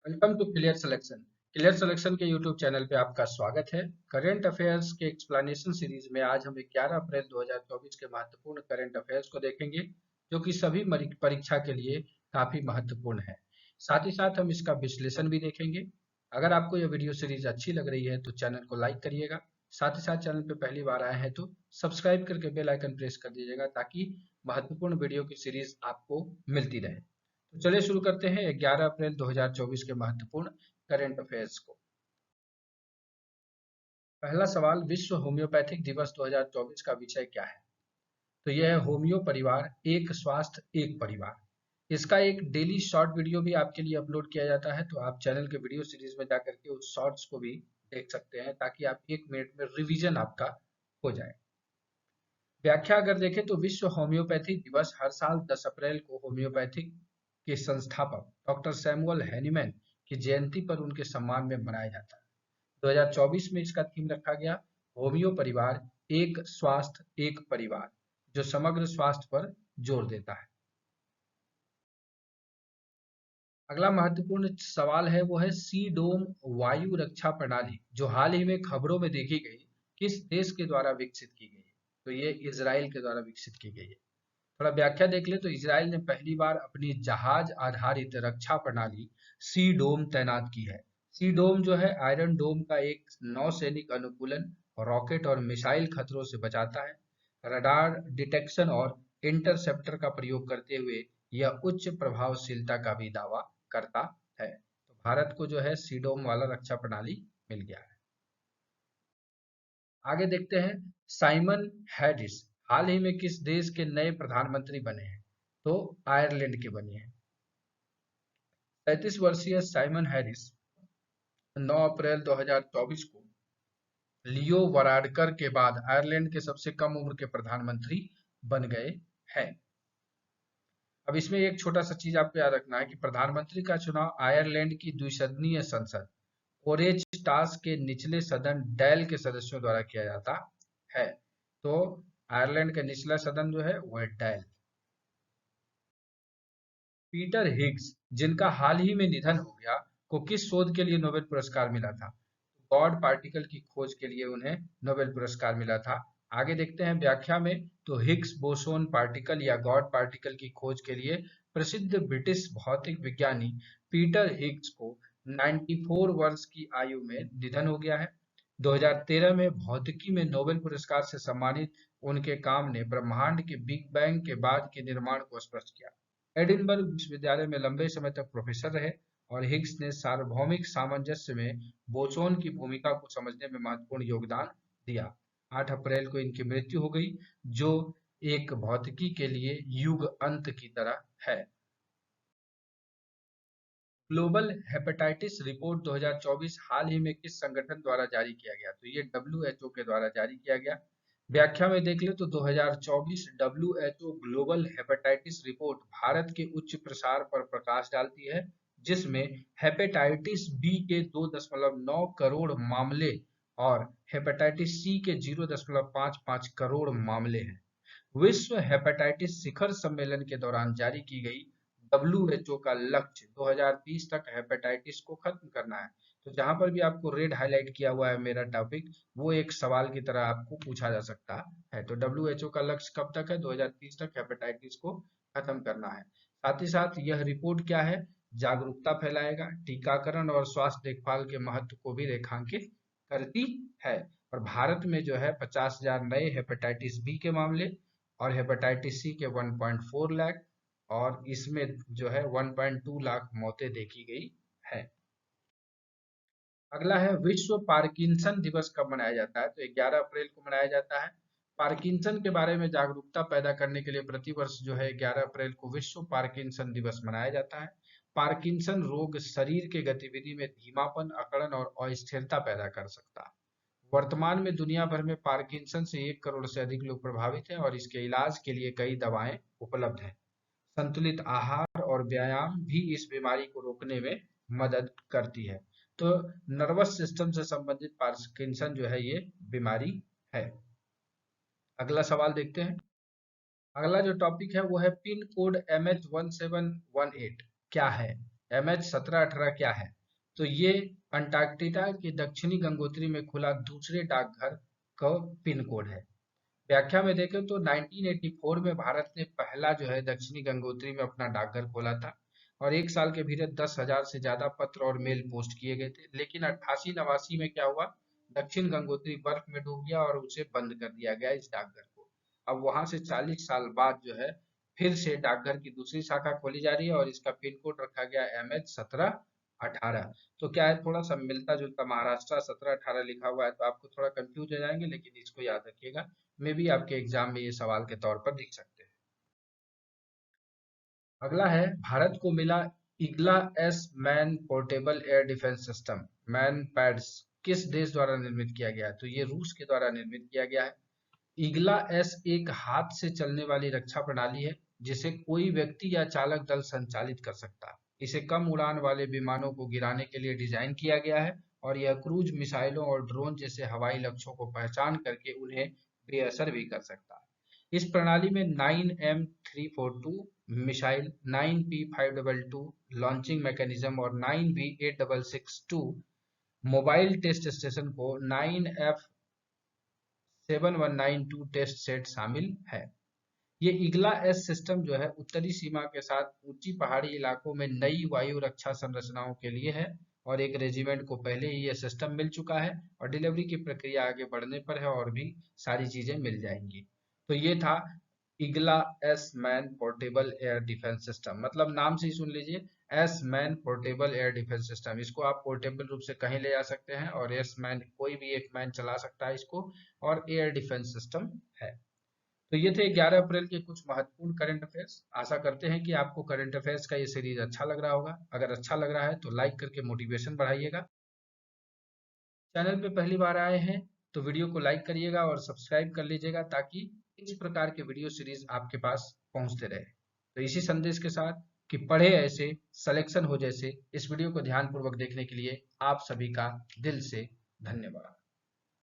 Welcome to Clear Selection. Clear Selection के YouTube channel पे आपका स्वागत है। करंट अफेयर्स के एक्सप्लेनेशन सीरीज में आज हम 11 अप्रैल 2024 के महत्वपूर्ण करंट अफेयर्स को देखेंगे, जो कि सभी परीक्षा के लिए काफी महत्वपूर्ण है। साथ ही साथ हम इसका विश्लेषण भी देखेंगे। अगर आपको यह वीडियो सीरीज अच्छी लग रही है तो चैनल को लाइक करिएगा। साथ ही साथ चैनल पे पहली बार आए हैं तो सब्सक्राइब करके बेल आइकन प्रेस कर दीजिएगा, ताकि महत्वपूर्ण वीडियो की सीरीज आपको मिलती रहे। तो चलिए शुरू करते हैं 11 अप्रैल 2024 के महत्वपूर्ण करंट अफेयर्स को। पहला सवाल, विश्व होम्योपैथिक दिवस 2024 का विषय क्या है? तो यह है होम्यो परिवार, एक स्वास्थ्य एक परिवार। इसका एक डेली शॉर्ट वीडियो भी आपके लिए अपलोड किया जाता है, तो आप चैनल के वीडियो सीरीज में जाकर के उस शॉर्ट्स को भी देख सकते हैं, ताकि आप 1 मिनट में रिवीजन आपका हो जाए। व्याख्या अगर देखें तो विश्व होम्योपैथी दिवस हर साल 10 अप्रैल को होम्योपैथिक के संस्थापक डॉक्टर सैमुअल हैनीमैन की जयंती पर उनके सम्मान में मनाया जाता है। 2024 में इसका थीम रखा गया होम्यो परिवार, एक स्वास्थ्य एक परिवार, जो समग्र स्वास्थ्य पर जोर देता है। अगला महत्वपूर्ण सवाल है वो है सी डोम वायु रक्षा प्रणाली, जो हाल ही में खबरों में देखी गई, किस देश के द्वारा विकसित की गई? तो ये इजराइल के द्वारा विकसित की गई है। थोड़ा व्याख्या देख ले तो इजराइल ने पहली बार अपनी जहाज आधारित रक्षा प्रणाली सी डोम तैनात की है। सी डोम जो है आयरन डोम का एक नौसैनिक अनुकूलन, रॉकेट और मिसाइल खतरों से बचाता है। रडार डिटेक्शन और इंटरसेप्टर का प्रयोग करते हुए यह उच्च प्रभावशीलता का भी दावा करता है। तो भारत को जो है सी डोम वाला रक्षा प्रणाली मिल गया है। आगे देखते हैं, साइमन हैरिस हाल ही में किस देश के नए प्रधानमंत्री बने हैं? तो आयरलैंड के बने हैं। 37 वर्षीय साइमन हैरिस 9 अप्रैल 2024 को लियो वराडकर के बाद आयरलैंड के सबसे कम उम्र के प्रधानमंत्री बन गए हैं। अब इसमें एक छोटा सा चीज आपको याद रखना है कि प्रधानमंत्री का चुनाव आयरलैंड की द्विसदनीय संसद ओरेज टास के निचले सदन डैल के सदस्यों द्वारा किया जाता है। तो आयरलैंड का निचला सदन जो है वह डैल। पीटर हिग्स, जिनका हाल ही में निधन हो गया, को किस शोध के लिए नोबेल पुरस्कार मिला था? गॉड पार्टिकल की खोज के लिए उन्हें नोबेल पुरस्कार मिला था। आगे देखते हैं व्याख्या में, तो हिग्स बोसोन पार्टिकल या गॉड पार्टिकल की खोज के लिए प्रसिद्ध ब्रिटिश भौतिक विज्ञानी पीटर हिग्स को 94 वर्ष की आयु में निधन हो गया है। 2013 में भौतिकी में नोबेल पुरस्कार से सम्मानित उनके काम ने ब्रह्मांड के बिग बैंग के बाद के निर्माण को स्पष्ट किया। एडिनबर्ग विश्वविद्यालय में लंबे समय तक प्रोफेसर रहे और हिग्स ने सार्वभौमिक सामंजस्य में बोसोन की भूमिका को समझने में महत्वपूर्ण योगदान दिया। 8 अप्रैल को इनकी मृत्यु हो गई, जो एक भौतिकी के लिए युग अंत की तरह है। ग्लोबल हेपेटाइटिस रिपोर्ट 2024 हाल ही में किस संगठन द्वारा जारी किया गया? तो ये WHO के द्वारा जारी किया गया। व्याख्या में देख ले तो 2024 WHO global hepatitis report Bharat के उच्च प्रसार पर प्रकाश डालती है, जिसमें हेपेटाइटिस बी के 2.9 करोड़ मामले और हेपेटाइटिस सी के 0.55 करोड़ मामले हैं। विश्व हेपेटाइटिस शिखर सम्मेलन के दौरान जारी की गई WHO का लक्ष्य 2030 तक हेपेटाइटिस को खत्म करना है। तो जहां पर भी आपको रेड हाईलाइट किया हुआ है मेरा टॉपिक, वो एक सवाल की तरह आपको पूछा जा सकता है। तो WHO का लक्ष्य कब तक है? 2030 तक हेपेटाइटिस को खत्म करना है। साथ ही साथ यह रिपोर्ट क्या है? जागरूकता फैलाएगा, टीकाकरण और स्वास्थ्य देखभाल के महत्व को भी रेखांकित करती है। और भारत में जो है 50,000 नए हेपेटाइटिस बी के मामले और हेपेटाइटिस सी के 1.4 लाख, और इसमें जो है 1.2 लाख मौतें देखी गई है। अगला है, विश्व पार्किंसन दिवस कब मनाया जाता है? तो 11 अप्रैल को मनाया जाता है। पार्किंसन के बारे में जागरूकता पैदा करने के लिए प्रतिवर्ष जो है 11 अप्रैल को विश्व पार्किंसन दिवस मनाया जाता है। पार्किंसन रोग शरीर के गतिविधि में धीमापन, अकड़न और अस्थिरता पैदा कर सकता है। वर्तमान में दुनिया भर में पार्किंसन से 1 करोड़ से अधिक लोग प्रभावित हैं और इसके इलाज के लिए कई दवाएं उपलब्ध हैं। संतुलित आहार और व्यायाम भी इस बीमारी को रोकने में मदद करती है। तो नर्वस सिस्टम से संबंधित पार्किंसन जो है ये बीमारी है। अगला सवाल देखते हैं। अगला जो टॉपिक है वो है पिन कोड MH1718 क्या है? MH1718 क्या है? तो ये अंटार्कटिका के दक्षिणी गंगोत्री में खुला दूसरे डाकघर का पिन कोड है। व्याख्या में देखें तो 1984 में भारत ने पहला जो है दक्षिणी गंगोत्री में अपना डाकघर खोला था और एक साल के भीतर 10,000 से ज्यादा पत्र और मेल पोस्ट किए गए थे। लेकिन 88-89 में क्या हुआ, दक्षिण गंगोत्री बर्फ में डूब गया और उसे बंद कर दिया गया इस डाकघर को। अब वहां से 40 साल बाद जो है फिर से डाकघर की दूसरी शाखा खोली जा रही है और इसका पिन कोड रखा गया MH1718। तो क्या है, थोड़ा सा मिलता जुलता महाराष्ट्र 1718 लिखा हुआ है तो आपको थोड़ा कंफ्यूज हो जाएंगे, लेकिन इसको याद रखिएगा, मे भी आपके एग्जाम में ये सवाल के तौर पर दिख सकते हैं। अगला है, भारत को मिला Igla S man portable air defence system man pads किस देश द्वारा निर्मित किया गया है? तो ये रूस के द्वारा निर्मित किया गया है। इग्ला एस एक हाथ से चलने वाली रक्षा प्रणाली है जिसे कोई व्यक्ति या चालक दल संचालित कर सकता है। इसे कम उड़ान वाले विमानों को गिराने के लिए डिजाइन किया गया है और यह क्रूज मिसाइलों और ड्रोन जैसे हवाई लक्ष्यों को पहचान करके उन्हें बेअसर भी कर सकता है। इस प्रणाली में 9M342 missile, 9P522 launching mechanism और 9V8662 मोबाइल टेस्ट स्टेशन को 9F7192 टेस्ट सेट शामिल है। ये इग्ला एस सिस्टम जो है उत्तरी सीमा के साथ ऊंची पहाड़ी इलाकों में नई वायु रक्षा संरचनाओं के लिए है और एक रेजिमेंट को पहले ही यह सिस्टम मिल चुका है और डिलीवरी की प्रक्रिया आगे बढ़ने पर है और भी सारी चीजें मिल जाएंगी। तो ये था Igla S man portable air defence system, मतलब नाम से ही सुन लीजिए, S man portable air defence system. इसको आप पोर्टेबल रूप से कहीं ले जा सकते हैं और एस मैन कोई भी एक मैन चला सकता है इसको, और एयर डिफेंस सिस्टम है। तो ये थे 11 अप्रैल के कुछ महत्वपूर्ण करंट अफेयर्स। आशा करते हैं कि आपको करंट अफेयर्स का ये सीरीज अच्छा लग रहा होगा। अगर अच्छा लग रहा है तो लाइक करके मोटिवेशन बढ़ाइएगा। चैनल पे पहली बार आए हैं तो वीडियो को लाइक करिएगा और सब्सक्राइब कर लीजिएगा ताकि इस प्रकार के वीडियो सीरीज आपके पास पहुंचते रहे। तो इसी संदेश के साथ कि पढ़े ऐसे सिलेक्शन हो जैसे, इस वीडियो को ध्यानपूर्वक देखने के लिए आप सभी का दिल से धन्यवाद।